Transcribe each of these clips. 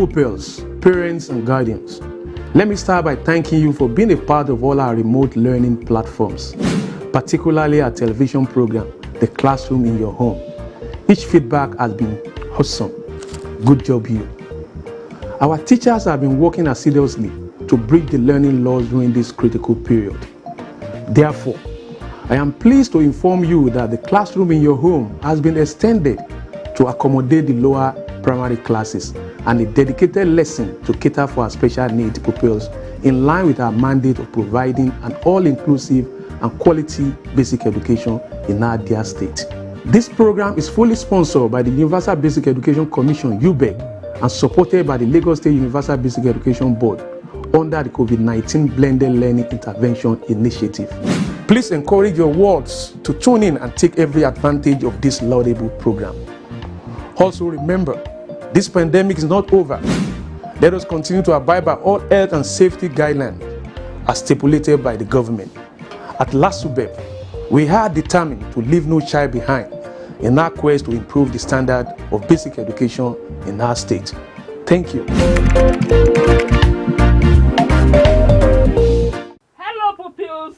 pupils, parents, and guardians, let me start by thanking you for being a part of all our remote learning platforms, particularly our television program, The Classroom in Your Home. Each feedback has been awesome. Good job, you. Our teachers have been working assiduously to bridge the learning loss during this critical period. Therefore, I am pleased to inform you that the Classroom in Your Home has been extended to accommodate the lower primary classes and a dedicated lesson to cater for our special needs pupils in line with our mandate of providing an all-inclusive and quality basic education in our dear state. This program is fully sponsored by the Universal Basic Education Commission, UBEC, and supported by the Lagos State Universal Basic Education Board under the COVID-19 Blended Learning Intervention Initiative. Please encourage your wards to tune in and take every advantage of this laudable program. Also remember, this pandemic is not over. Let us continue to abide by all health and safety guidelines as stipulated by the government. At Lasubeb, we are determined to leave no child behind in our quest to improve the standard of basic education in our state. Thank you. Hello pupils,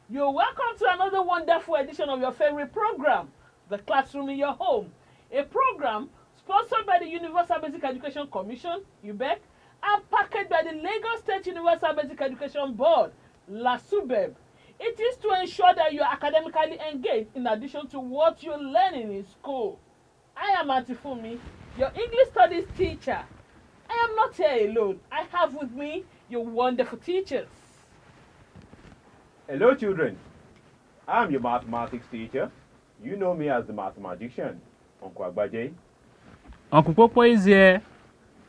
you're welcome to another wonderful edition of your favorite program, The Classroom in Your Home, a program sponsored by the Universal Basic Education Commission, UBEC, and packaged by the Lagos State Universal Basic Education Board, Lasubeb. It is to ensure that you are academically engaged in addition to what you're learning in school. I am Auntie Fumi, your English Studies teacher. I am not here alone. I have with me your wonderful teachers. Hello children, I'm your mathematics teacher. You know me as the mathematician, Uncle Agbaje. Uncle Popo is here.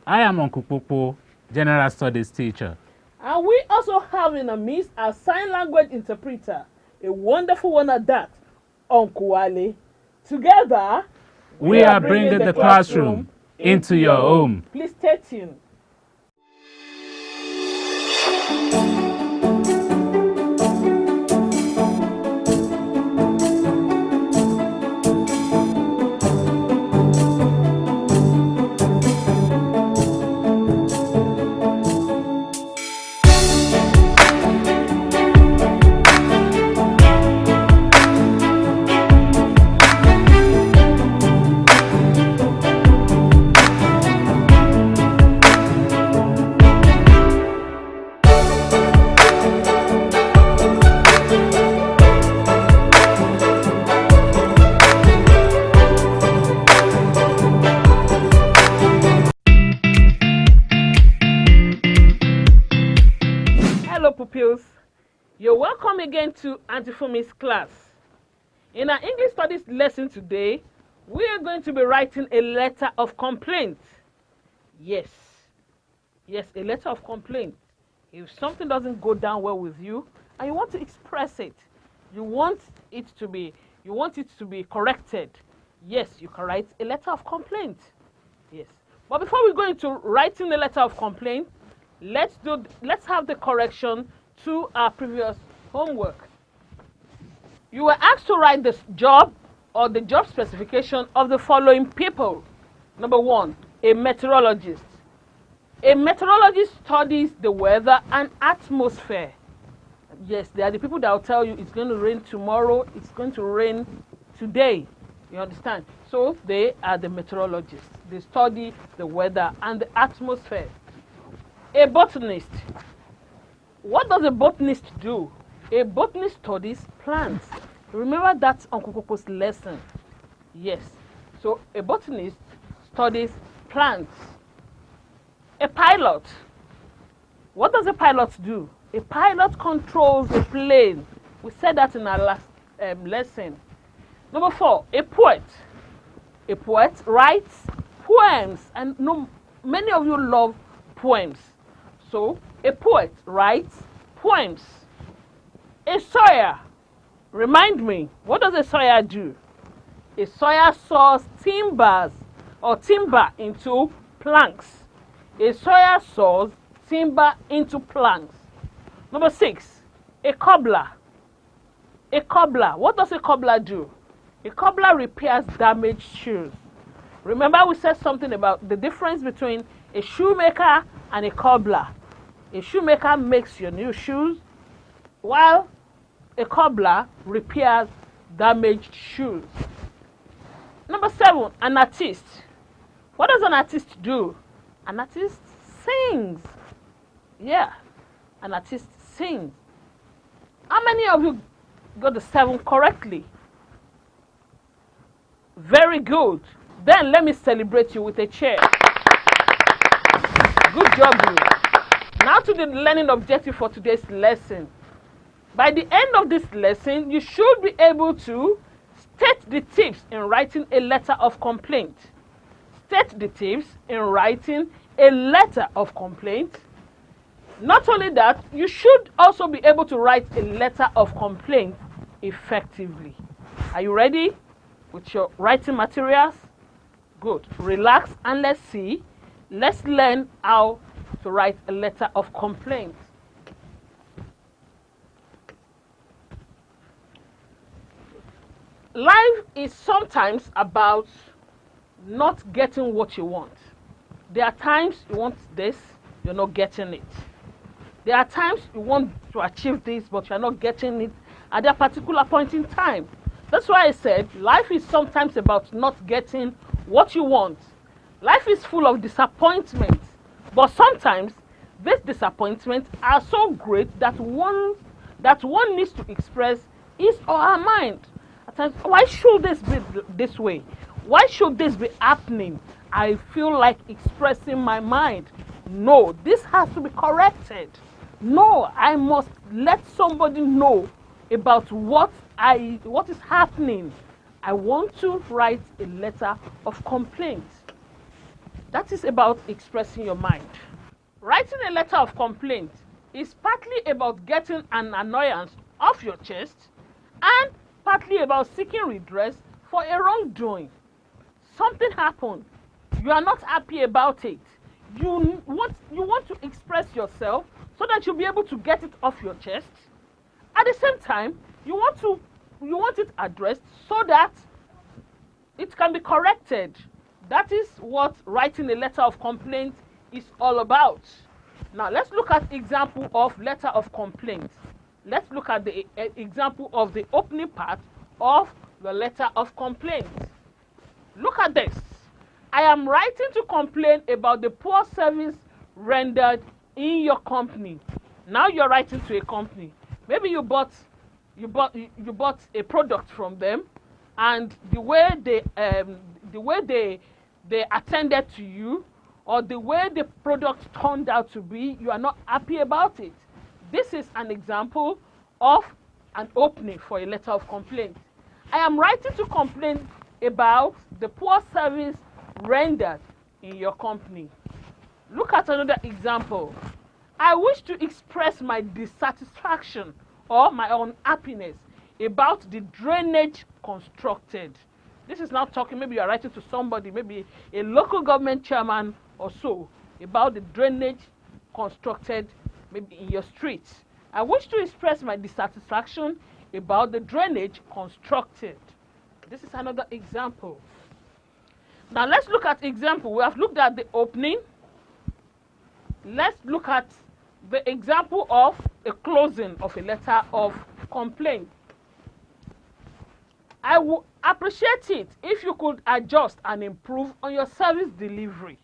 I am Uncle Popo, General Studies teacher. And we also have in our midst a sign language interpreter, a wonderful one at that, Uncle Wale. Together, we are bringing the classroom into your home. Please stay tuned. Pupils, you're welcome again to Auntie Fumi's class. In our English Studies lesson today, we are going to be writing a letter of complaint. Yes, a letter of complaint. If something doesn't go down well with you and you want to express it, you want it to be corrected, yes, you can write a letter of complaint. Yes. But before we go into writing a letter of complaint, let's have the correction to our previous homework. You were asked to write the job or the job specification of the following people. Number 1, a meteorologist. A meteorologist studies the weather and atmosphere. Yes, they are the people that will tell you it's going to rain tomorrow, it's going to rain today. You understand? So they are the meteorologists. They study the weather and the atmosphere. A botanist. What does a botanist do? A botanist studies plants. Remember that's Uncle Popo's lesson. Yes. So a botanist studies plants. A pilot. What does a pilot do? A pilot controls a plane. We said that in our last lesson. Number 4, a poet. A poet writes poems, and many of you love poems. So, a poet writes poems. A sawyer. Remind me, what does a sawyer do? A sawyer saws timber into planks. A sawyer saws timber into planks. Number 6, a cobbler. A cobbler. What does a cobbler do? A cobbler repairs damaged shoes. Remember we said something about the difference between a shoemaker and a cobbler. A shoemaker makes your new shoes, while a cobbler repairs damaged shoes. Number 7, an artist. What does an artist do? An artist sings. Yeah, an artist sings. How many of you got the 7 correctly? Very good. Then let me celebrate you with a chair. Good job, you. Now to the learning objective for today's lesson. By the end of this lesson, you should be able to state the tips in writing a letter of complaint. State the tips in writing a letter of complaint. Not only that, you should also be able to write a letter of complaint effectively. Are you ready with your writing materials? Good. Relax and let's see. Let's learn how to write a letter of complaint. Life is sometimes about not getting what you want. There are times you want this, you're not getting it. There are times you want to achieve this, but you're not getting it at that particular point in time. That's why I said life is sometimes about not getting what you want. Life is full of disappointment, but sometimes these disappointments are so great that one needs to express his or her mind. At times, why should this be this way? Why should this be happening? I feel like expressing my mind. No, this has to be corrected. No, I must let somebody know about what is happening. I want to write a letter of complaint. That is about expressing your mind. Writing a letter of complaint is partly about getting an annoyance off your chest and partly about seeking redress for a wrongdoing. Something happened. You are not happy about it. You want to express yourself so that you'll be able to get it off your chest. At the same time, you want it addressed so that it can be corrected. That is what writing a letter of complaint is all about. Now let's look at example of letter of complaint. Let's look at the example of the opening part of the letter of complaint. Look at this. I am writing to complain about the poor service rendered in your company. Now you're writing to a company. Maybe you bought a product from them, and the way they attended to you, or the way the product turned out to be, you are not happy about it. This is an example of an opening for a letter of complaint. I am writing to complain about the poor service rendered in your company. Look at another example. I wish to express my dissatisfaction or my unhappiness about the drainage constructed. This is now talking, maybe you are writing to somebody, maybe a local government chairman or so, about the drainage constructed maybe in your streets. I wish to express my dissatisfaction about the drainage constructed. This is another example. Now let's look at example. We have looked at the opening. Let's look at the example of a closing of a letter of complaint. I would appreciate it if you could adjust and improve on your service delivery.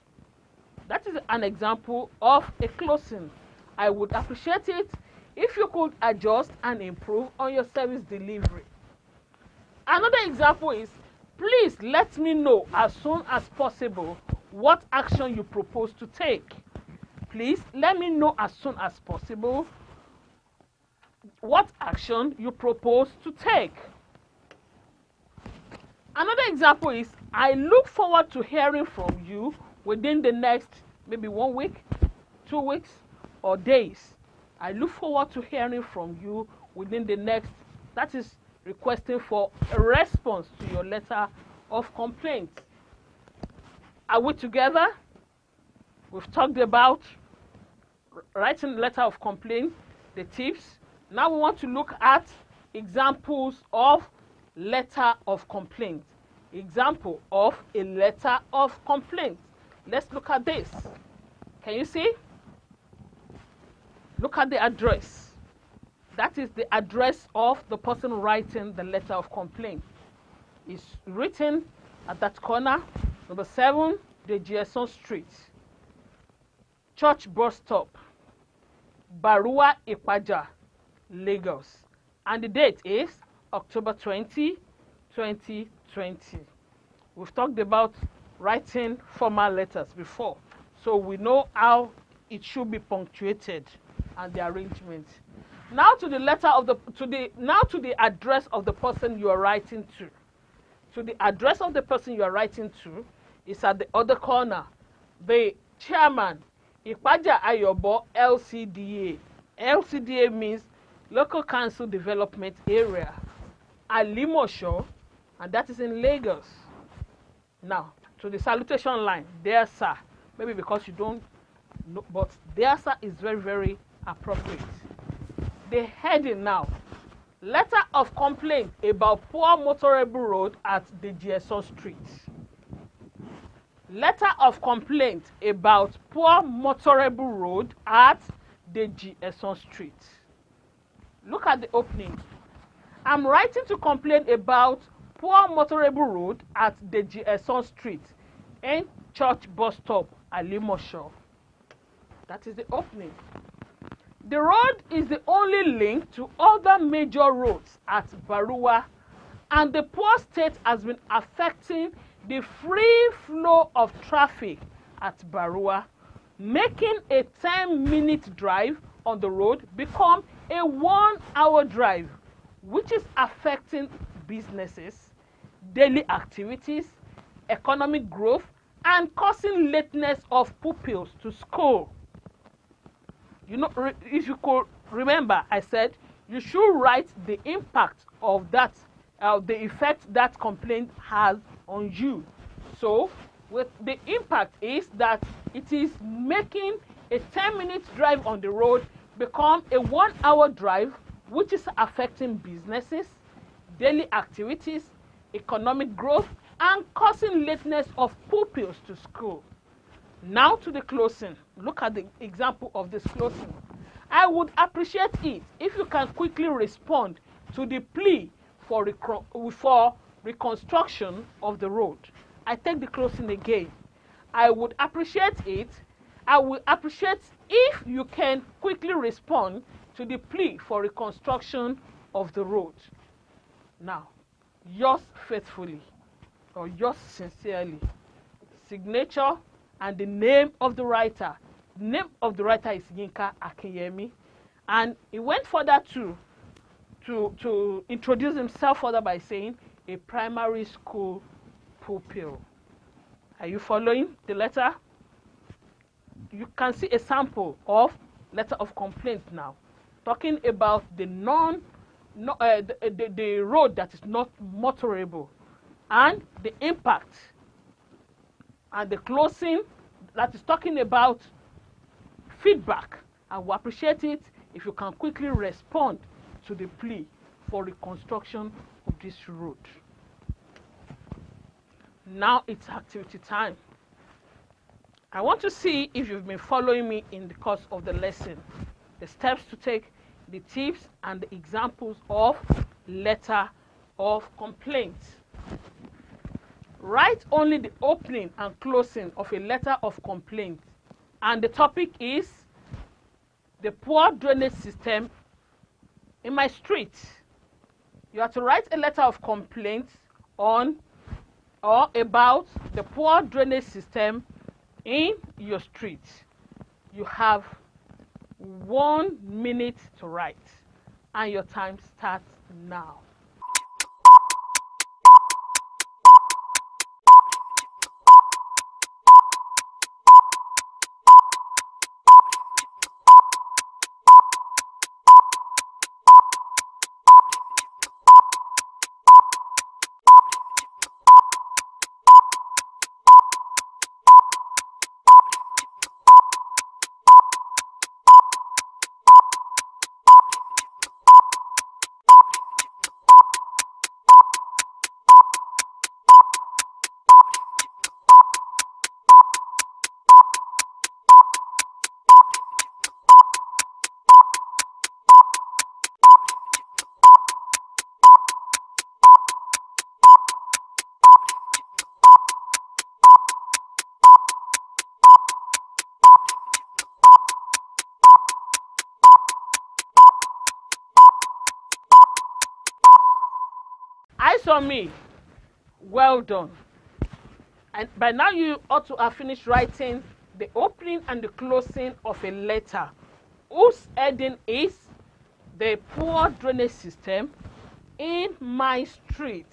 That is an example of a closing. I would appreciate it if you could adjust and improve on your service delivery. Another example is, please let me know as soon as possible what action you propose to take. Please let me know as soon as possible what action you propose to take. Another example is, I look forward to hearing from you within the next maybe 1 week, 2 weeks, or days. I look forward to hearing from you within the next, that is requesting for a response to your letter of complaint. Are we together? We've talked about writing a letter of complaint, the tips. Now we want to look at examples of letter of complaint. Example of a letter of complaint. Let's look at this. Can you see? Look at the address. That is the address of the person writing the letter of complaint. It's written at that corner, number 7, the Gerson Street, Church Bus Stop, Barua Ipaja, Lagos. And the date is October 20, 2020. We've talked about writing formal letters before, so we know how it should be punctuated and the arrangement. Now to the letter of the to the address of the person you are writing to. So the address of the person you are writing to is at the other corner. The chairman, Ipaja Ayobo LCDA. LCDA means Local Council Development Area. Alimosho, and that is in Lagos. Now, to the salutation line, dear sir. Maybe because you don't know, but dear sir is very, very appropriate. The heading now. Letter of complaint about poor motorable road at the Gerson Street. Letter of complaint about poor motorable road at the Gerson Street. Look at the opening. I'm writing to complain about poor motorable road at the Gerson Street in Church Bus Stop, Alimosho. That is the opening. The road is the only link to other major roads at Barua, and the poor state has been affecting the free flow of traffic at Barua, making a 10-minute drive on the road become a 1-hour drive, which is affecting businesses, daily activities, economic growth, and causing lateness of pupils to school. You know, if you could remember, I said you should write the impact of that, the effect that complaint has on you. So, with the impact is that it is making a 10-minute drive on the road become a 1-hour drive, which is affecting businesses, daily activities, economic growth, and causing lateness of pupils to school. Now to the closing. Look at the example of this closing. I would appreciate it if you can quickly respond to the plea for reconstruction of the road. I take the closing again. I would appreciate it. I would appreciate if you can quickly respond to the plea for reconstruction of the road. Now, yours faithfully, or yours sincerely, signature and the name of the writer. The name of the writer is Yinka Akinyemi, and he went further to introduce himself further by saying a primary school pupil. Are you following the letter? You can see a sample of letter of complaint now, talking about the the road that is not motorable and the impact, and the closing that is talking about feedback. I will appreciate it if you can quickly respond to the plea for reconstruction of this road. Now it's activity time. I want to see if you've been following me in the course of the lesson, the steps to take, the tips and the examples of letter of complaint. Write only the opening and closing of a letter of complaint, and the topic is the poor drainage system in my street. You have to write a letter of complaint on or about the poor drainage system in your street. You have 1 minute to write, and your time starts now. Praise on me. Well done. And by now you ought to have finished writing the opening and the closing of a letter whose heading is the poor drainage system in my street.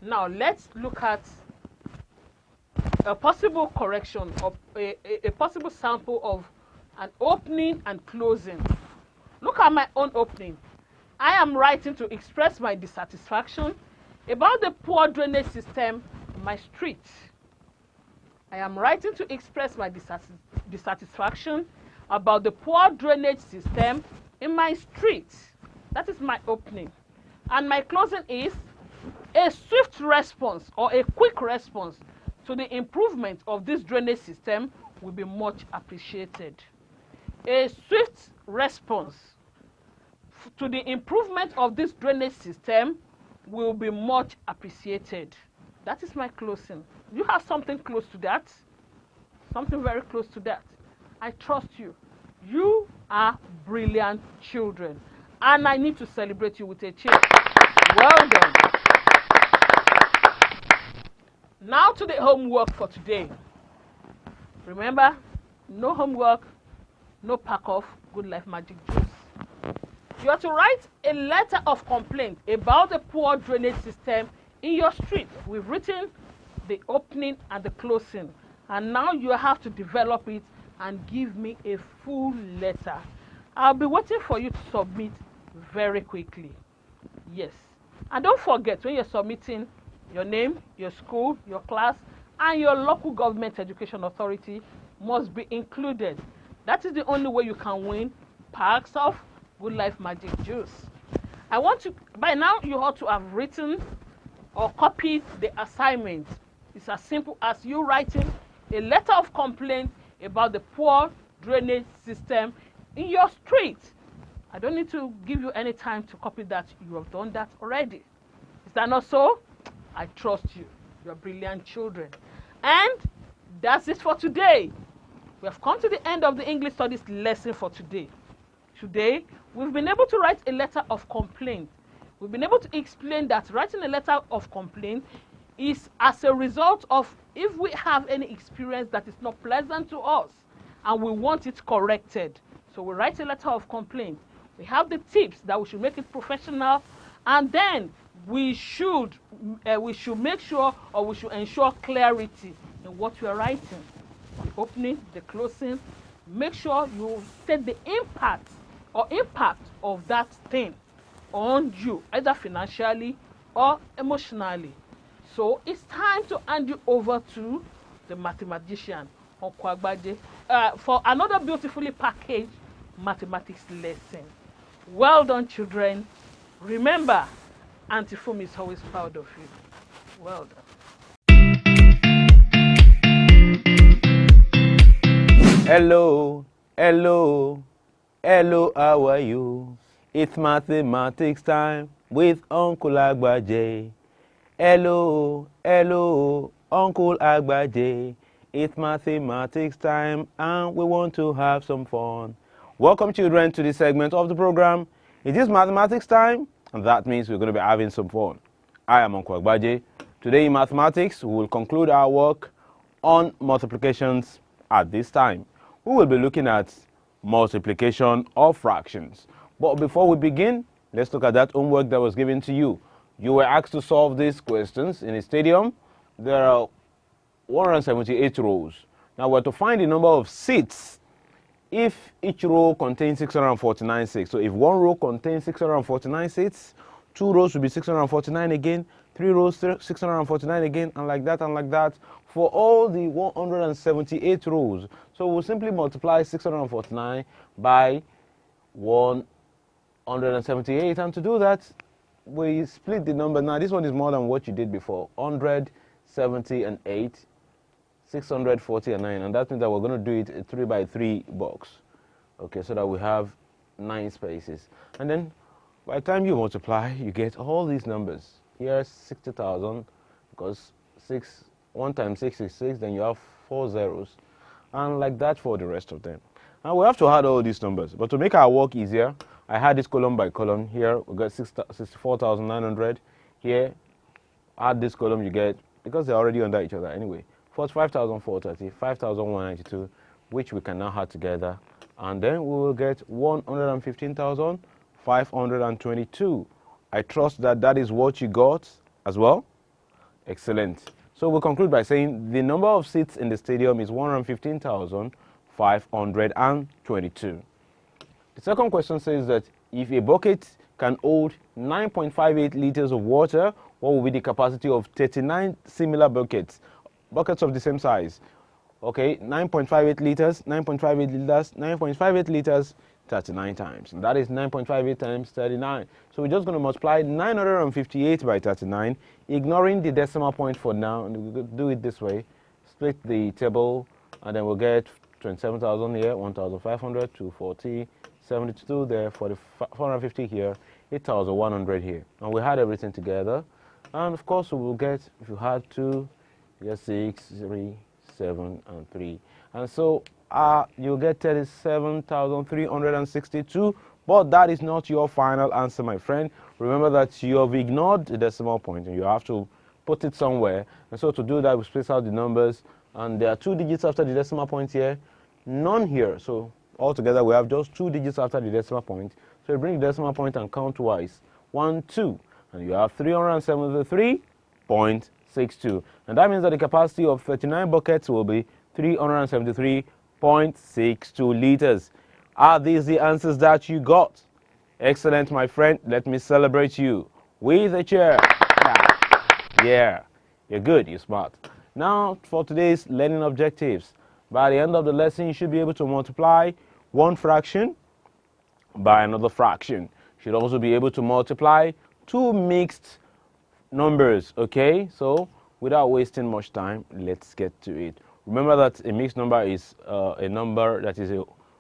Now let's look at a possible correction of a possible sample of an opening and closing. Look at my own opening. I am writing to express my dissatisfaction about the poor drainage system in my street. I am writing to express my dissatisfaction about the poor drainage system in my street. That is my opening. And my closing is a swift response or a quick response to the improvement of this drainage system will be much appreciated. A swift response to the improvement of this drainage system will be much appreciated. That is my closing. You have something close to that? Something very close to that. I trust you. You are brilliant children. And I need to celebrate you with a cheer. Well done. Now to the homework for today. Remember, no homework, no pack off, good life magic juice. You are to write a letter of complaint about the poor drainage system in your street. We've written the opening and the closing, and now you have to develop it and give me a full letter. I'll be waiting for you to submit very quickly. Yes. And don't forget, when you're submitting, your name, your school, your class, and your local government education authority must be included. That is the only way you can win packs of Good Life Magic Juice. I want to, by now you ought to have written or copied the assignment. It's as simple as you writing a letter of complaint about the poor drainage system in your street. I don't need to give you any time to copy that. You have done that already. Is that not so? I trust you. You're brilliant children. And that's it for today. We have come to the end of the English Studies lesson for today. Today, we've been able to write a letter of complaint. We've been able to explain that writing a letter of complaint is as a result of if we have any experience that is not pleasant to us and we want it corrected. So we write a letter of complaint. We have the tips that we should make it professional, and then we should make sure, or we should ensure clarity in what we are writing. The opening, the closing. Make sure you state the impact of that thing on you, either financially or emotionally. So it's time to hand you over to the mathematician, Okwagbaje, for another beautifully packaged mathematics lesson. Well done, children. Remember, Auntie Fumi is always proud of you. Well done. Hello, hello, hello, how are you? It's mathematics time with Uncle Agbaje. Hello, hello, Uncle Agbaje. It's mathematics time and we want to have some fun. Welcome, children, to this segment of the program. It is mathematics time, and that means we're going to be having some fun. I am Uncle Agbaje. Today in mathematics, we will conclude our work on multiplications at this time. We will be looking at multiplication of fractions. But before we begin, let's look at that homework that was given to you. You were asked to solve these questions in a stadium. There are 178 rows. Now we're to find the number of seats if each row contains 649 seats. So if one row contains 649 seats, two rows will be 649 again, three rows 649 again, and like that for all the 178 rows. So we'll simply multiply 649 by 178, and to do that, we split the number. Now this one is more than what you did before. 170 and 8, 640 and 9, and that means that we're going to do it a 3 by 3 box. Okay, so that we have 9 spaces. And then by the time you multiply, you get all these numbers. Here's 60,000, because 1 times 6 is 6, then you have 4 zeros, and like that for the rest of them. Now we have to add all these numbers, but to make our work easier, I had this column by column. Here we got 64,900, here add this column, you get, because they're already under each other anyway, 45,430, 5,192, which we can now add together, and then we will get 115,522. I trust that that is what you got as well. Excellent. So we'll conclude by saying the number of seats in the stadium is 115,522. The second question says that if a bucket can hold 9.58 liters of water, what will be the capacity of 39 similar buckets of the same size? Okay, 9.58 liters, 9.58 liters, 9.58 liters, 39 times. And that is 9.58 times 39. So we're just going to multiply 958 by 39, ignoring the decimal point for now. And we'll do it this way. Split the table, and then we'll get 27,000 here, 1,500, 240, 72 there, 450 here, 8,100 here. And we had everything together. And of course, we will get, if you had 2, you get 6, 3, 7, and 3. And so you'll get 37,362, but that is not your final answer, my friend. Remember that you have ignored the decimal point and you have to put it somewhere. And so to do that, we space out the numbers, and there are 2 digits after the decimal point here, none here. So altogether, we have just 2 digits after the decimal point. So you bring the decimal point and count twice. 1, 2, and you have 373.62. And that means that the capacity of 39 buckets will be 373.62 liters. Are these the answers that you got? Excellent, my friend. Let me celebrate you with a cheer. Yeah, you're good, you're smart. Now for today's learning objectives. By the end of the lesson, you should be able to multiply one fraction by another fraction. You should also be able to multiply 2 mixed numbers, okay? So without wasting much time, let's get to it. Remember that a mixed number is a number that is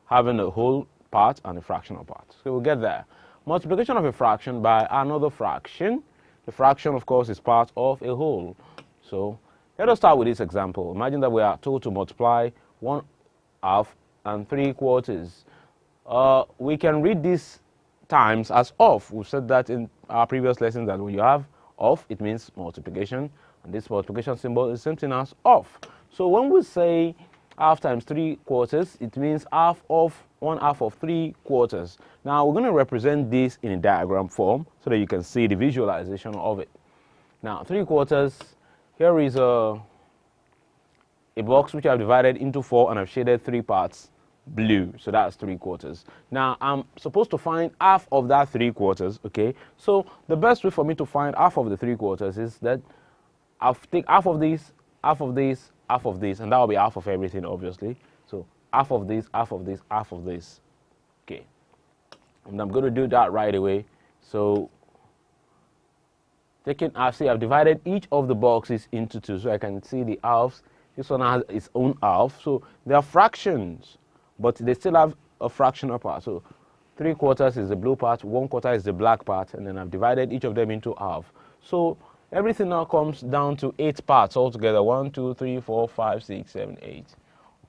having a whole part and a fractional part. So we'll get there. Multiplication of a fraction by another fraction. The fraction, of course, is part of a whole. So let us start with this example. Imagine that we are told to multiply 1/2 and 3/4. We can read these times as of. We've said that in our previous lessons that when you have of, it means multiplication. And this multiplication symbol is something as of. So when we say half times 3/4, it means half of 1/2 of 3/4. Now we're going to represent this in a diagram form so that you can see the visualization of it. Now 3/4, here is a box which I've divided into 4 and I've shaded 3 parts blue. So that's 3/4. Now I'm supposed to find half of that 3/4, okay? So the best way for me to find half of the 3/4 is that I'll take half of this, half of this, half of this, and that will be half of everything, obviously. So half of this, half of this, half of this. Okay. And I'm going to do that right away. So I've divided each of the boxes into 2 so I can see the halves. This one has its own half. So they are fractions, but they still have a fractional part. So 3/4 is the blue part, 1/4 is the black part, and then I've divided each of them into half. So everything now comes down to 8 parts altogether. 1, 2, 3, 4, 5, 6, 7, 8.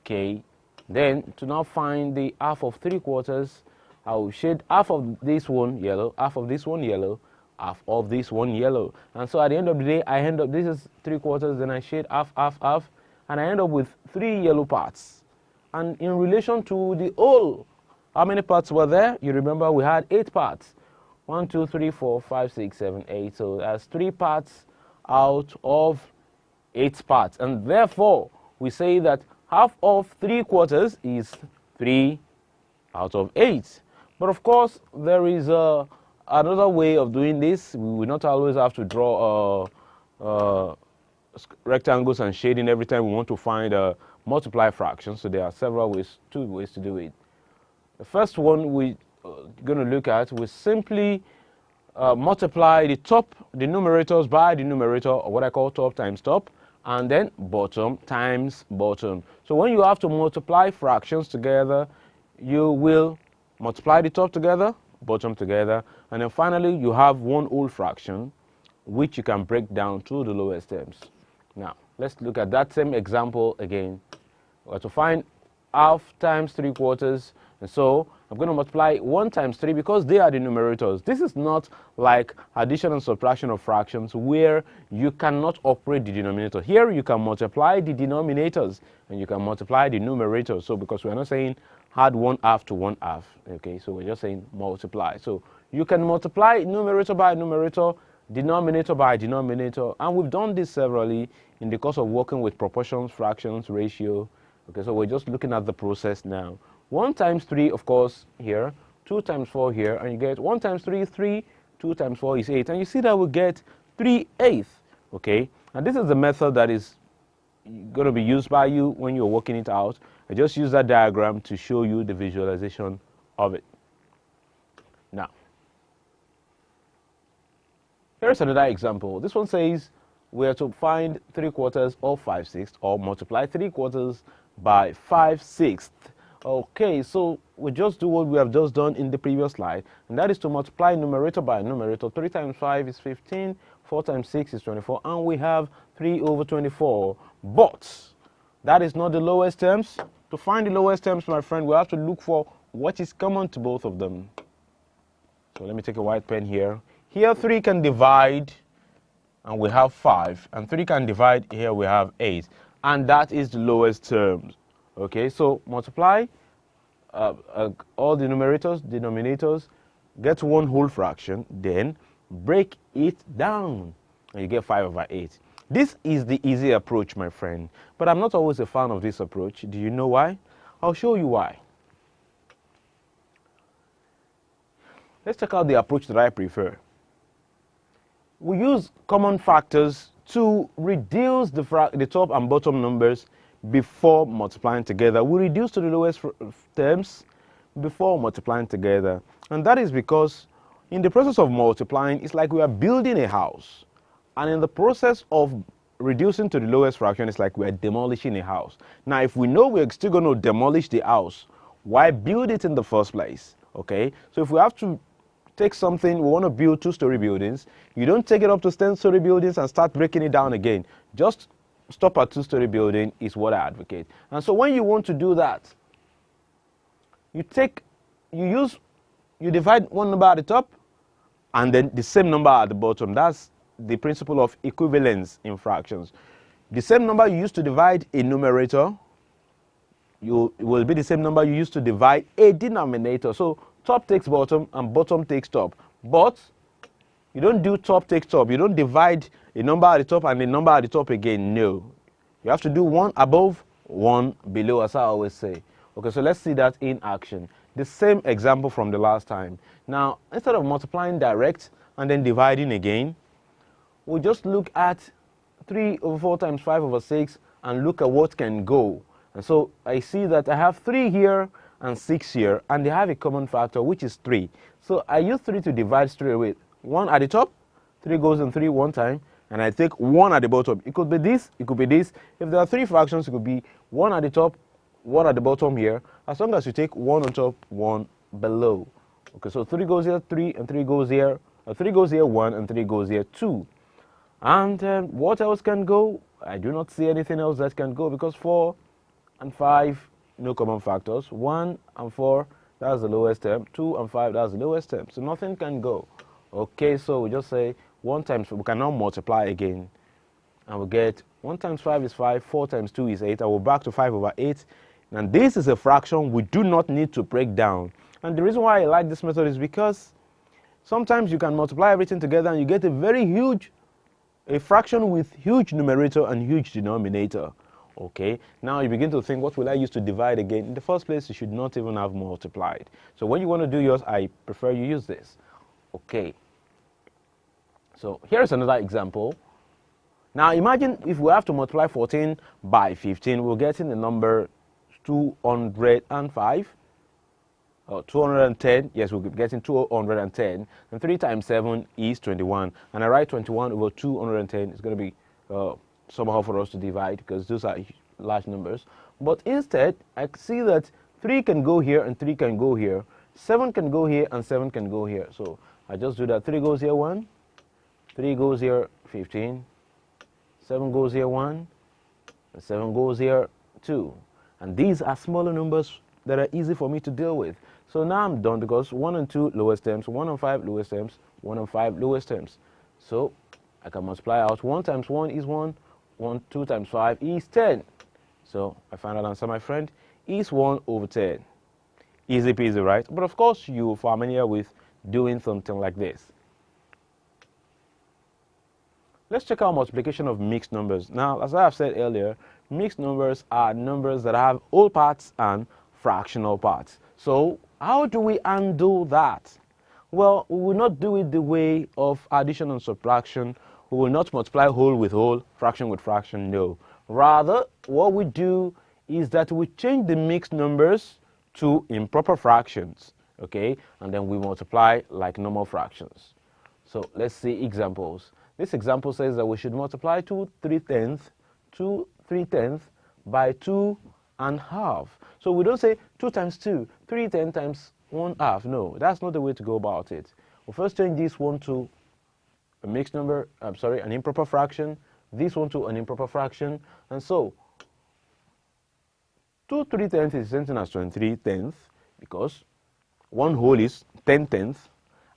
Okay. Then to now find the half of 3/4, I will shade half of this one yellow, half of this one yellow, half of this one yellow. And so at the end of the day, I end up, this is 3/4, then I shade half, half, half, and I end up with 3 yellow parts. And in relation to the whole, how many parts were there? You remember we had 8 parts. 1, 2, 3, 4, 5, 6, 7, 8. So that's 3 parts out of 8 parts. And therefore, we say that half of 3/4 is 3 out of 8. But of course, there is another way of doing this. We will not always have to draw rectangles and shading every time we want to find a multiply fraction. So there are several ways, 2 ways to do it. The first one we're going to look at, we simply multiply the numerators by the numerator, or what I call top times top, and then bottom times bottom. So when you have to multiply fractions together, you will multiply the top together, bottom together, and then finally you have one whole fraction which you can break down to the lowest terms. Now let's look at that same example again. We have to find half times 3/4, and so I'm going to multiply 1 times 3 because they are the numerators. This is not like addition and subtraction of fractions where you cannot operate the denominator. Here you can multiply the denominators and you can multiply the numerators. So because we're not saying add 1/2 to 1/2, okay, so we're just saying multiply. So you can multiply numerator by numerator, denominator by denominator, and we've done this severally in the course of working with proportions, fractions, ratio. Okay, so we're just looking at the process now. 1 times 3, of course, here, 2 times 4 here, and you get 1 times 3 is 3, 2 times 4 is 8, and you see that we get 3/8, okay? And this is the method that is going to be used by you when you're working it out. I just use that diagram to show you the visualization of it. Now, here's another example. This one says we are to find 3/4 of 5/6 or multiply 3/4 by 5/6. Okay, so we just do what we have just done in the previous slide, and that is to multiply numerator by numerator. 3 times 5 is 15, 4 times 6 is 24, and we have 3/24. But that is not the lowest terms. To find the lowest terms, my friend, we have to look for what is common to both of them. So let me take a white pen here. Here 3 can divide, and we have 5, and 3 can divide, here we have 8, and that is the lowest terms. Okay, so multiply all the numerators, denominators, get one whole fraction, then break it down, and you get 5/8. This is the easy approach, my friend, but I'm not always a fan of this approach. Do you know why? I'll show you why. Let's check out the approach that I prefer. We use common factors to reduce the top and bottom numbers before multiplying together. We reduce to the lowest terms before multiplying together. And that is because in the process of multiplying, it's like we are building a house. And in the process of reducing to the lowest fraction, it's like we are demolishing a house. Now, if we know we're still going to demolish the house, why build it in the first place? Okay, so if we have to take something, we want to build 2-story buildings, you don't take it up to 10-story buildings and start breaking it down again. Just stop at 2-story building is what I advocate. And so when you want to do that, you divide one number at the top and then the same number at the bottom. That's the principle of equivalence in fractions. The same number you used to divide a numerator, it will be the same number you used to divide a denominator. So top takes bottom and bottom takes top. But you don't do top takes top. You don't divide a number at the top and a number at the top again. No. You have to do one above, one below, as I always say. Okay, so let's see that in action. The same example from the last time. Now, instead of multiplying direct and then dividing again, we'll just look at 3/4 times 5/6 and look at what can go. And so I see that I have 3 here and 6 here, and they have a common factor, which is 3. So I use 3 to divide straight away. 1 at the top, 3 goes in 3 one time, and I take 1 at the bottom. It could be this, it could be this. If there are 3 fractions, it could be 1 at the top, 1 at the bottom here, as long as you take 1 on top, 1 below. Okay, so 3 goes here, 3, and 3 goes here. 3 goes here, 1, and 3 goes here, 2. And what else can go? I do not see anything else that can go because 4 and 5, no common factors. 1 and 4, that's the lowest term. 2 and 5, that's the lowest term. So nothing can go. Okay, so we just say 1 times, we can now multiply again. And we get 1 times 5 is 5, 4 times 2 is 8. I will back to 5/8. And this is a fraction we do not need to break down. And the reason why I like this method is because sometimes you can multiply everything together and you get a fraction with huge numerator and huge denominator. Okay, now you begin to think, what will I use to divide again? In the first place, you should not even have multiplied. So when you want to do yours, I prefer you use this. Okay, so here's another example. Now imagine if we have to multiply 14 by 15, we're getting the number 205. 210, yes, we'll be getting 210, and 3 times 7 is 21, and I write 21 over 210. It's going to be somehow for us to divide because those are large numbers. But instead, I see that 3 can go here and 3 can go here, 7 can go here and 7 can go here. So I just do that. 3 goes here 1, 3 goes here 15, 7 goes here 1, and 7 goes here 2. And these are smaller numbers that are easy for me to deal with. So now I'm done because 1 and 2 lowest terms, 1 and 5 lowest terms, 1 and 5 lowest terms. So I can multiply out 1 times 1 is 1, 2 times 5 is 10. So my final answer, my friend, is 1 over 10. Easy peasy, right? But of course, you're familiar with doing something like this. Let's check out multiplication of mixed numbers. Now, as I have said earlier, mixed numbers are numbers that have whole parts and fractional parts. So how do we undo that? Well, we will not do it the way of addition and subtraction. We will not multiply whole with whole, fraction with fraction, no. Rather, what we do is that we change the mixed numbers to improper fractions, okay? And then we multiply like normal fractions. So let's see examples. This example says that we should multiply 2 3/10 by 2 and half. So we don't say 2 times 2, 3/10 times 1/2. No, that's not the way to go about it. We'll first change this one to a mixed number, an improper fraction, this one to an improper fraction, and so 2 3/10 is the same thing as 23/10 because one whole is 10/10,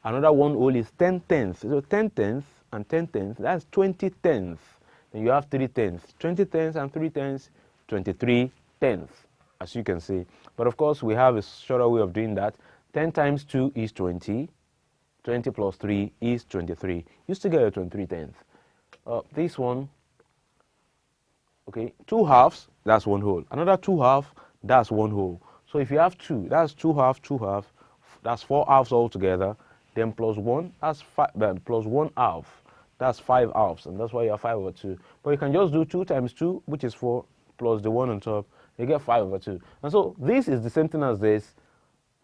another one whole is 10/10. So 10/10 and 10/10, that's 20/10. Then you have 3/10. 20/10 and 3/10, 23/10, as you can see. But of course, we have a shorter way of doing that. 10 times 2 is 20. 20 plus 3 is 23. You still get a 23/10. This one, okay, 2 halves, that's 1 whole. Another 2 halves, that's 1 whole. So if you have 2, that's 2 halves, 2 halves, that's 4 halves altogether. Then plus 1, that's 5, plus 1 half, that's 5 halves, and that's why you have 5 over 2. But you can just do 2 times 2, which is 4, plus the 1 on top, you get 5 over 2. And so this is the same thing as this.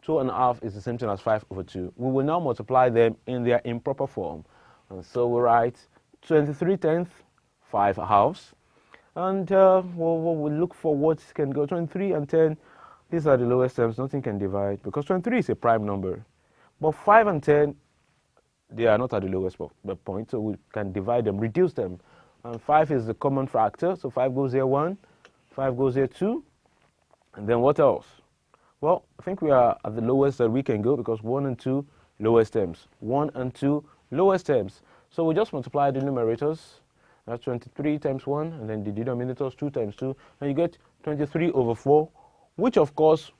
2 and a half is the same thing as 5 over 2. We will now multiply them in their improper form. And so we write 23/10, 5 halves. And we'll look for what can go. 23 and 10, these are the lowest terms, nothing can divide, because 23 is a prime number. But 5 and 10, they are not at the lowest point, so we can divide them, reduce them. And 5 is the common factor, so 5 goes here 1, 5 goes here 2, and then what else? Well, I think we are at the lowest that we can go because 1 and 2, lowest terms. 1 and 2, lowest terms. So we just multiply the numerators. That's 23 times 1, and then the denominators 2 times 2, and you get 23 over 4, which of course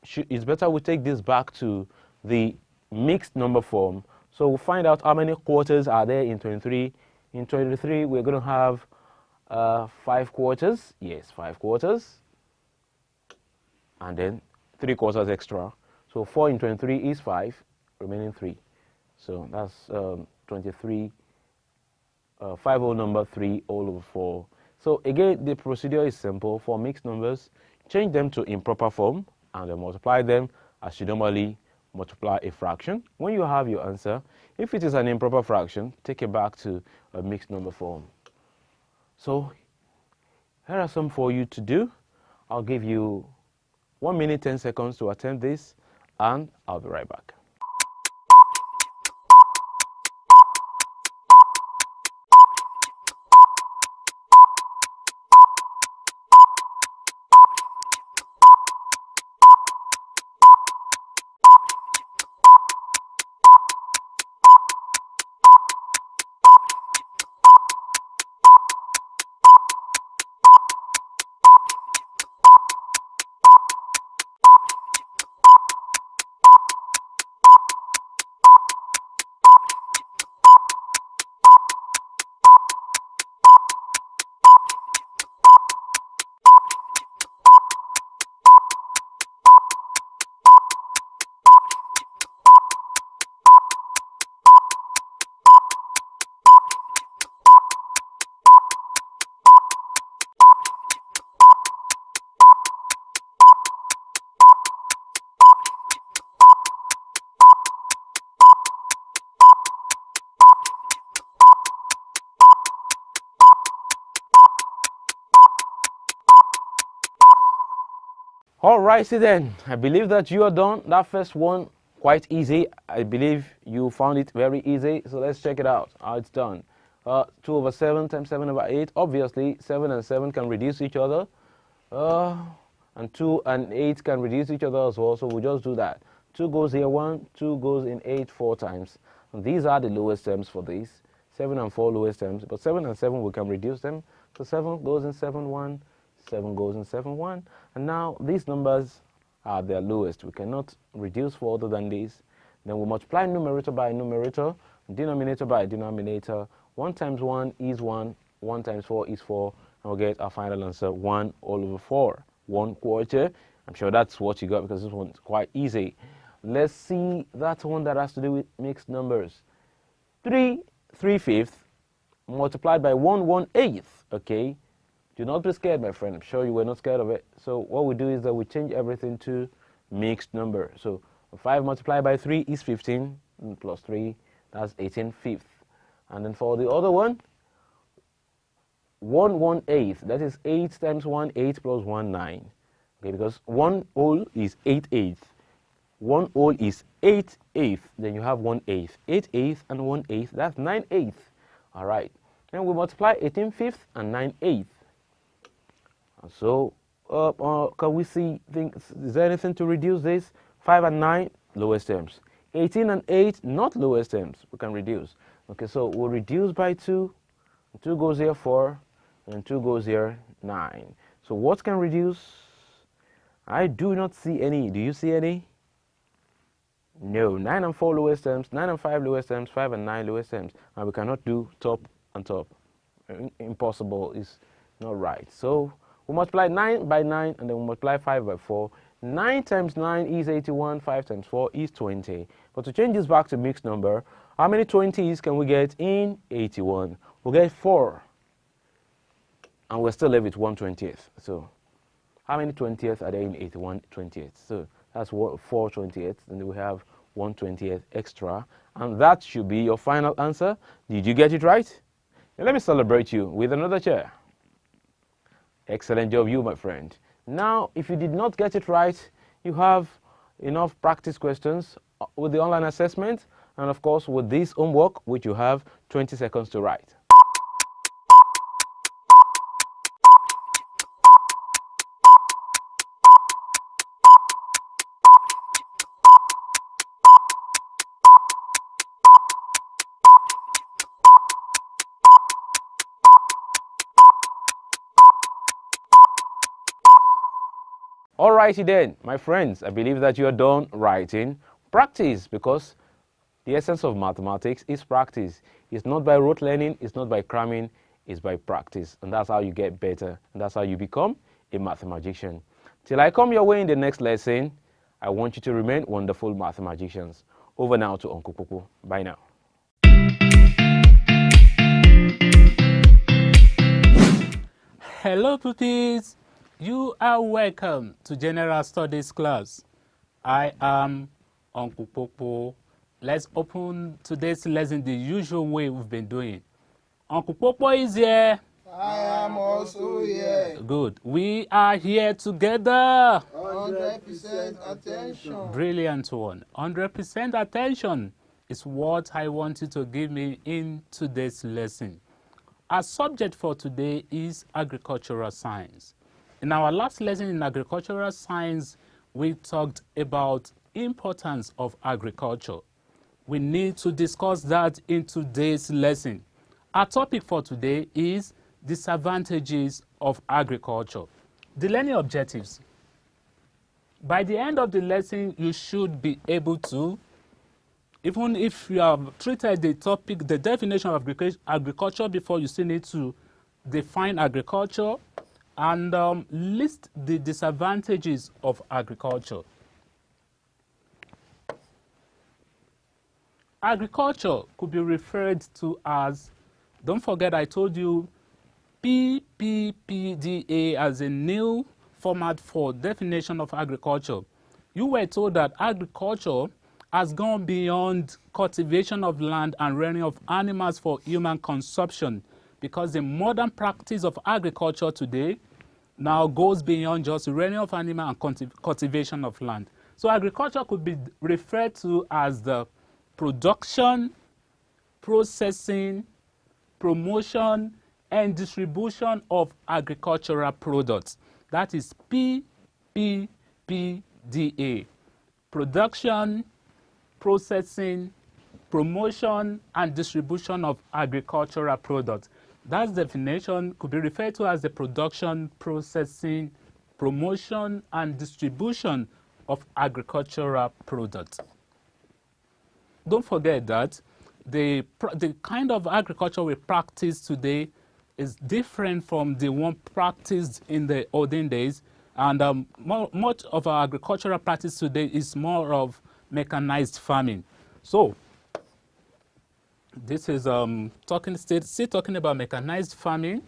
it's better we take this back to the mixed number form. So we'll find out how many quarters are there in 23. In 23, we're going to have 5 quarters. Yes, 5 quarters. And then 3 quarters extra. So 4 in 23 is 5, remaining 3. So that's 23, 5 whole number, 3 all over 4. So again, the procedure is simple. For mixed numbers, change them to improper form and then multiply them as you normally multiply a fraction. When you have your answer, if it is an improper fraction, take it back to a mixed number form. So here are some for you to do. I'll give you 1 minute, 10 seconds to attempt this, and I'll be right back. Alrighty then, I believe that you are done. That first one, quite easy. I believe you found it very easy. So let's check it out, how it's done. 2 over 7 times 7 over 8. Obviously, 7 and 7 can reduce each other. And and 2 and 8 can reduce each other as well, so we'll just do that. 2 goes here 1, 2 goes in 8 4 times. And these are the lowest terms for these. 7 and 4 lowest terms, but 7 and 7 we can reduce them. So 7 goes in 7 1, 7 goes in 7 1, and now these numbers are their lowest. We cannot reduce further than this. Then we multiply numerator by numerator, denominator by denominator. 1 times 1 is 1, 1 times 4 is 4, and we'll get our final answer 1 all over 4, 1/4. I'm sure that's what you got because this one's quite easy. Let's see that one that has to do with mixed numbers. 3 3/5 multiplied by 1 1/8. Okay, do not be scared, my friend. I'm sure you were not scared of it. So what we do is that we change everything to mixed number. So 5 multiplied by 3 is 15, plus 3, that's 18/5. And then for the other one, 1 1/8, that is 8 times 1, 8 plus 1, 9. Okay, because 1 whole is 8/8. 1 whole is 8/8. Then you have 1/8. 8/8 and 1/8, that's 9/8. All right. Then we multiply 18/5 and 9/8. And so, can we see, is there anything to reduce this? 5 and 9, lowest terms. 18 and 8, not lowest terms. We can reduce. Okay, so we'll reduce by 2. 2 goes here 4, and 2 goes here 9. So what can reduce? I do not see any. Do you see any? No. 9 and 4 lowest terms, 9 and 5 lowest terms, 5 and 9 lowest terms. And we cannot do top and top. Impossible, is not right. So we multiply 9 by 9 and then we multiply 5 by 4. 9 times 9 is 81, 5 times 4 is 20. But to change this back to mixed number, how many 20s can we get in 81? We'll get 4. And we're still left with 1/20th. So how many 20th are there in 81 20th? So that's 4 20th, and then we have 1/20th extra. And that should be your final answer. Did you get it right? Now let me celebrate you with another chair. Excellent job, you, my friend. Now, if you did not get it right, you have enough practice questions with the online assessment, and of course with this homework, which you have 20 seconds to write. Alrighty then, my friends, I believe that you are done writing. Practice, because the essence of mathematics is practice. It's not by rote learning, it's not by cramming, it's by practice. And that's how you get better, and that's how you become a mathematician. Till I come your way in the next lesson, I want you to remain wonderful mathematicians. Over now to Uncle Popo. Bye now. Hello, pupils. You are welcome to General Studies class. I am Uncle Popo. Let's open today's lesson the usual way we've been doing. Uncle Popo is here. I am also here. Good. We are here together. 100% attention. Brilliant one. 100% attention is what I want you to give me in today's lesson. Our subject for today is agricultural science. In our last lesson in agricultural science, we talked about importance of agriculture. We need to discuss that in today's lesson. Our topic for today is disadvantages of agriculture. The learning objectives. By the end of the lesson, you should be able to, even if you have treated the topic, the definition of agriculture before, you still need to define agriculture and list the disadvantages of agriculture. Agriculture could be referred to as, don't forget I told you PPPDA as a new format for definition of agriculture. You were told that agriculture has gone beyond cultivation of land and rearing of animals for human consumption, because the modern practice of agriculture today now goes beyond just rearing of animals and cultivation of land. So agriculture could be referred to as the production, processing, promotion, and distribution of agricultural products. That is PPPDA. PPDA: production, processing, promotion, and distribution of agricultural products. That definition could be referred to as the production, processing, promotion, and distribution of agricultural products. Don't forget that the kind of agriculture we practice today is different from the one practiced in the olden days, and much of our agricultural practice today is more of mechanized farming. So this is still talking about mechanized farming,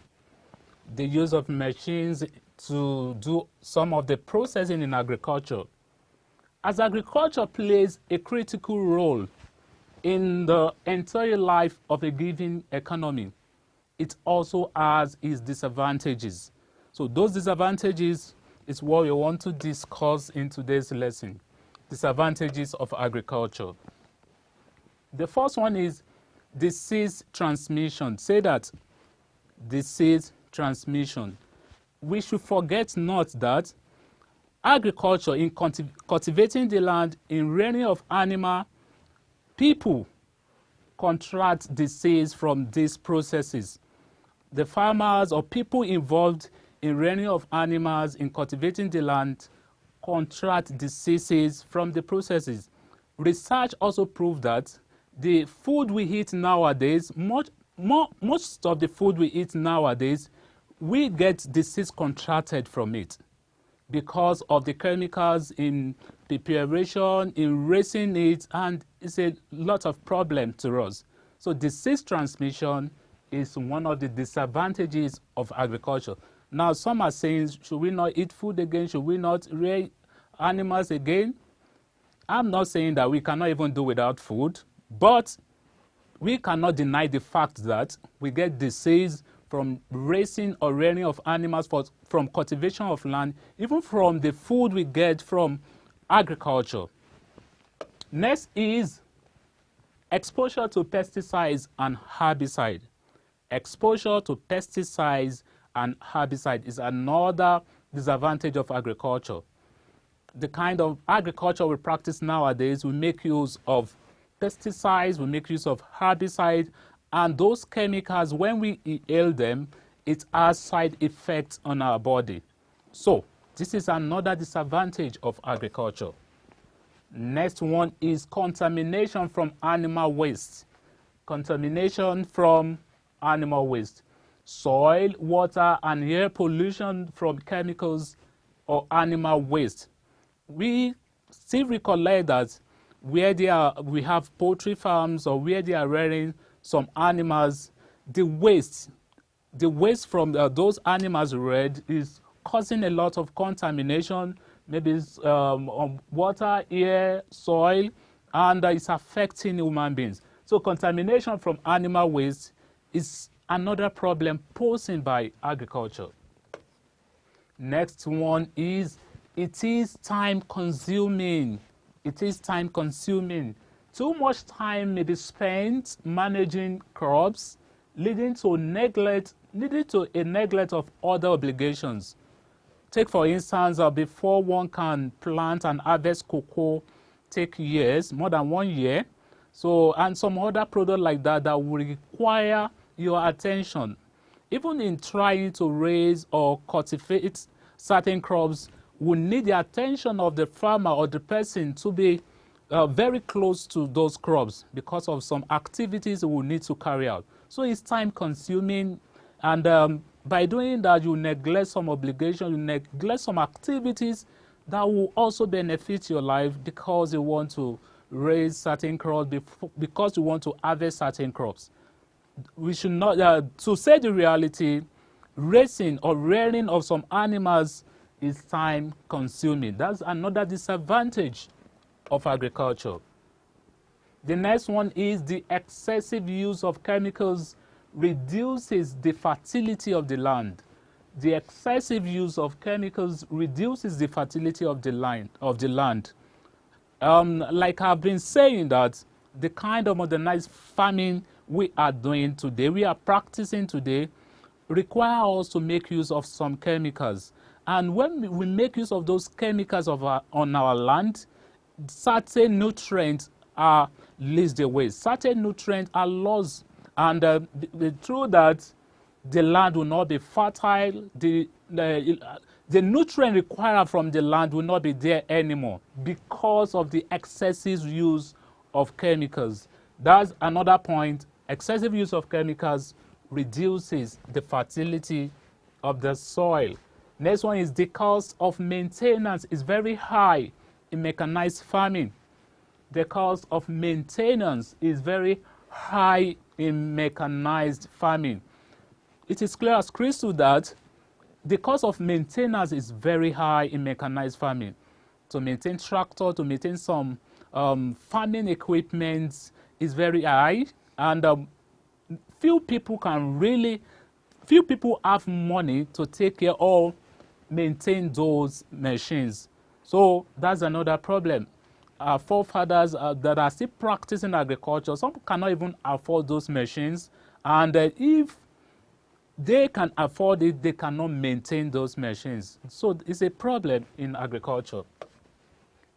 the use of machines to do some of the processing in agriculture. As agriculture plays a critical role in the entire life of a given economy, it also has its disadvantages. So those disadvantages is what we want to discuss in today's lesson. Disadvantages of agriculture. The first one is disease transmission. Say that, disease transmission. We should forget not that agriculture, in cultivating the land, in rearing of animal, people contract disease from these processes. The farmers or people involved in rearing of animals, in cultivating the land, contract diseases from the processes. Research also proved that the food we eat nowadays, most of the food we eat nowadays, we get disease contracted from it because of the chemicals in preparation, in raising it, and it's a lot of problem to us. So disease transmission is one of the disadvantages of agriculture. Now some are saying, should we not eat food again? Should we not rear animals again? I'm not saying that we cannot even do without food, but we cannot deny the fact that we get disease from raising or rearing of animals, from cultivation of land, even from the food we get from agriculture. Next is exposure to pesticides and herbicide. Exposure to pesticides and herbicide is another disadvantage of agriculture. The kind of agriculture we practice nowadays, we make use of pesticides, we make use of herbicide, and those chemicals, when we inhale them, it has side effects on our body. So this is another disadvantage of agriculture. Next one is contamination from animal waste. Contamination from animal waste. Soil, water, and air pollution from chemicals or animal waste. We still recollect that where we have poultry farms or where they are rearing some animals, the waste from those animals reared is causing a lot of contamination, maybe it's water, air, soil, and it's affecting human beings. So contamination from animal waste is another problem posed by agriculture. Next one is, it is time consuming. It is time consuming. Too much time may be spent managing crops, leading to a neglect of other obligations. Take for instance, before one can plant and harvest cocoa, take years, more than 1 year. So, and some other product like that will require your attention. Even in trying to raise or cultivate certain crops, we need the attention of the farmer or the person to be very close to those crops because of some activities we need to carry out. So it's time consuming, and by doing that, you neglect some obligations, you neglect some activities that will also benefit your life because you want to raise certain crops, because you want to harvest certain crops. We should not, to say the reality, raising or rearing of some animals is time consuming. That's another disadvantage of agriculture. The next one is the excessive use of chemicals reduces the fertility of the land. The excessive use of chemicals reduces the fertility of the land. Like I've been saying, that the kind of modernized farming we are doing today, we are practicing today, require us to make use of some chemicals. And when we make use of those chemicals on our land, certain nutrients are leached away. Certain nutrients are lost. And through that, the land will not be fertile. The nutrient required from the land will not be there anymore because of the excessive use of chemicals. That's another point. Excessive use of chemicals reduces the fertility of the soil. Next one is the cost of maintenance is very high in mechanized farming. The cost of maintenance is very high in mechanized farming. It is clear as crystal that the cost of maintenance is very high in mechanized farming. To maintain tractor, to maintain some farming equipment is very high, and few people have money to take care or maintain those machines. So that's another problem. Our forefathers that are still practicing agriculture, some cannot even afford those machines, and if they can afford it, they cannot maintain those machines. So it's a problem in agriculture.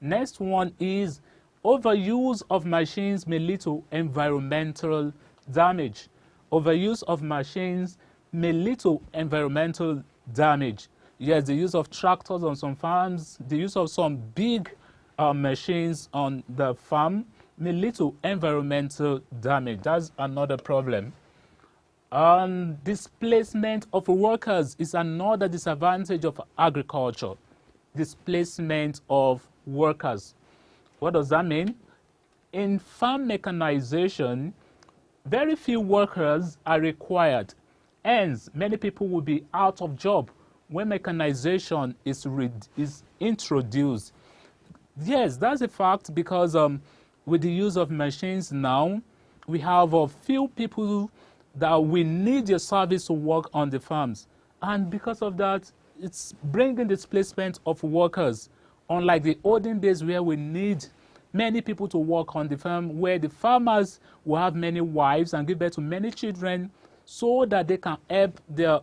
Next one is overuse of machines may lead to environmental damage. Overuse of machines may lead to environmental damage. Yes, the use of tractors on some farms, the use of some big machines on the farm may lead to environmental damage. That's another problem. Displacement of workers is another disadvantage of agriculture. Displacement of workers. What does that mean? In farm mechanization, very few workers are required. Hence, many people will be out of job when mechanization is introduced. Yes, that's a fact because with the use of machines now, we have a few people that we need your service to work on the farms. And because of that, it's bringing displacement of workers. Unlike the olden days where we need many people to work on the farm, where the farmers will have many wives and give birth to many children so that they can help the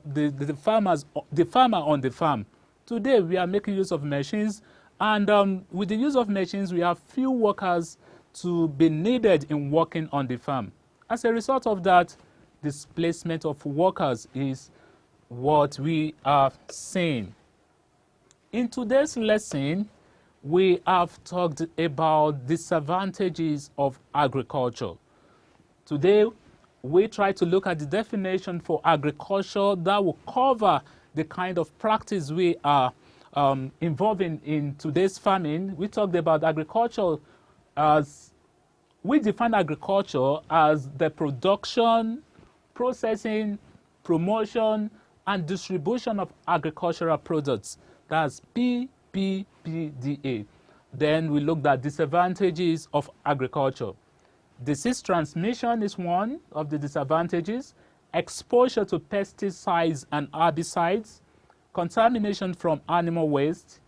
farmer on the farm. Today, we are making use of machines, and with the use of machines, we have few workers to be needed in working on the farm. As a result of that, displacement of workers is what we are seeing. In today's lesson, we have talked about disadvantages of agriculture. Today, we try to look at the definition for agriculture that will cover the kind of practice we are involving in today's farming. We talked about agriculture as, we define agriculture as the production, processing, promotion, and distribution of agricultural products. That's PPPDA. Then we looked at disadvantages of agriculture. Disease transmission is one of the disadvantages. Exposure to pesticides and herbicides. Contamination from animal waste.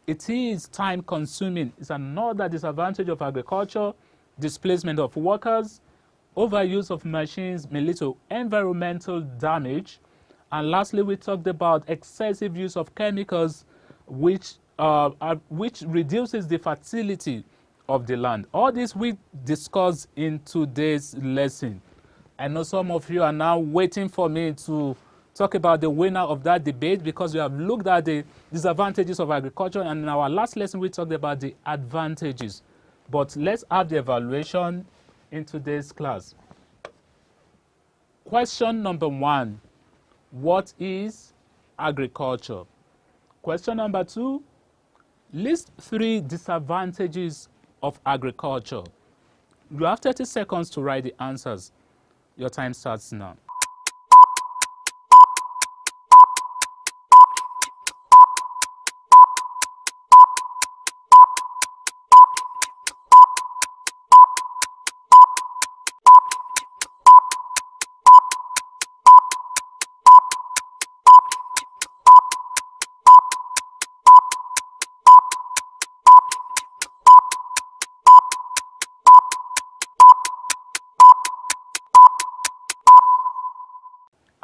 It is time consuming. It's another disadvantage of agriculture. Displacement of workers. Overuse of machines may lead to environmental damage. And lastly, we talked about excessive use of chemicals, which reduces the fertility of the land. All this we discussed in today's lesson. I know some of you are now waiting for me to talk about the winner of that debate because we have looked at the disadvantages of agriculture, and in our last lesson we talked about the advantages. But let's have the evaluation in today's class. Question number 1. What is agriculture? Question number 2. List 3 disadvantages of agriculture. You have 30 seconds to write the answers. Your time starts now.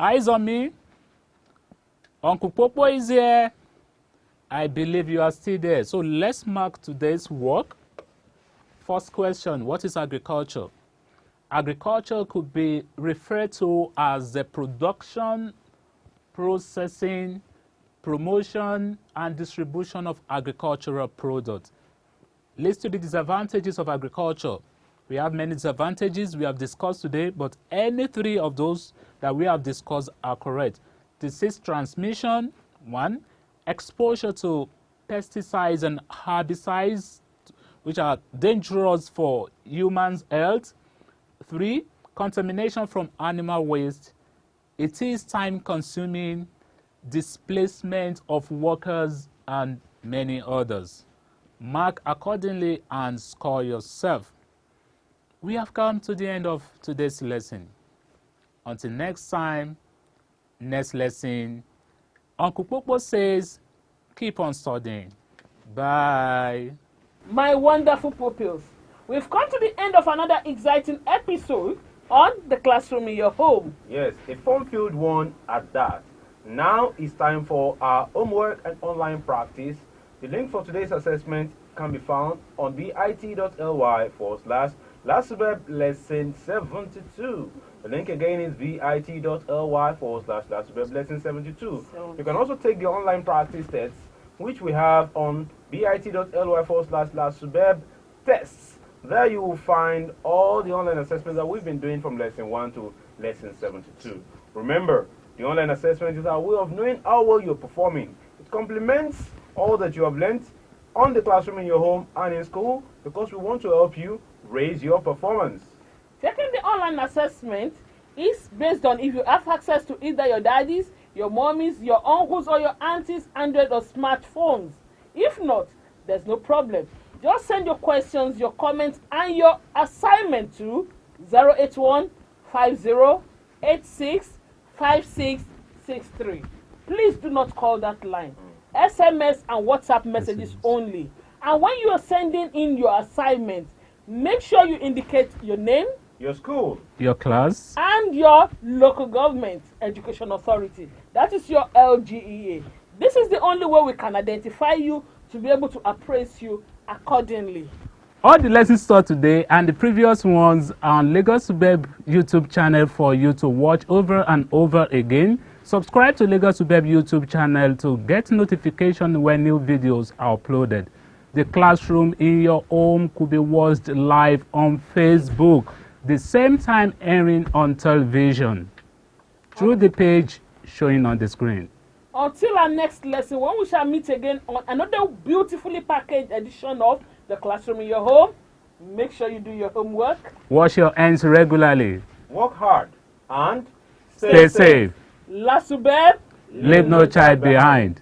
Eyes on me. Uncle Popo is here. I believe you are still there. So let's mark today's work. First question, what is agriculture? Agriculture could be referred to as the production, processing, promotion, and distribution of agricultural products. Let's to the disadvantages of agriculture. We have many disadvantages we have discussed today, but any three of those that we have discussed are correct. Disease transmission, 1. Exposure to pesticides and herbicides, which are dangerous for humans' health. 3. Contamination from animal waste. It is time-consuming, displacement of workers, and many others. Mark accordingly and score yourself. We have come to the end of today's lesson. Until next time, next lesson, Uncle Popo says, keep on studying. Bye. My wonderful pupils, we've come to the end of another exciting episode on the classroom in your home. Yes, a fun-filled one at that. Now it's time for our homework and online practice. The link for today's assessment can be found on bit.ly/Lasubeb lesson 72. The link again is bit.ly/Lasubeb lesson 72. You can also take the online practice tests, which we have on bit.ly/Lasubeb tests. There you will find all the online assessments that we've been doing from lesson 1 to lesson 72. Remember, the online assessment is our way of knowing how well you're performing. It complements all that you have learned on the classroom in your home and in school, because we want to help you raise your performance. Taking the online assessment is based on if you have access to either your daddies, your mommies, your uncles, or your aunties' Android or smartphones. If not, there's no problem. Just send your questions, your comments, and your assignment to 081 5086 5663. Please do not call that line. SMS and WhatsApp messages only. And when you are sending in your assignment, make sure you indicate your name, Your school, Your class, and your local government education authority. That is your LGEA. This is the only way we can identify you to be able to appraise you accordingly. all the lessons taught today and the previous ones are on Lasubeb YouTube channel for you to watch over and over again. Subscribe to Lasubeb YouTube channel to get notification when new videos are uploaded. The classroom in your home could be watched live on Facebook, the same time airing on television through the page showing on the screen. Until our next lesson, when we shall meet again on another beautifully packaged edition of the classroom in your home, make sure you do your homework. Wash your hands regularly. work hard, and Stay safe. Lasubeb. Leave no child behind.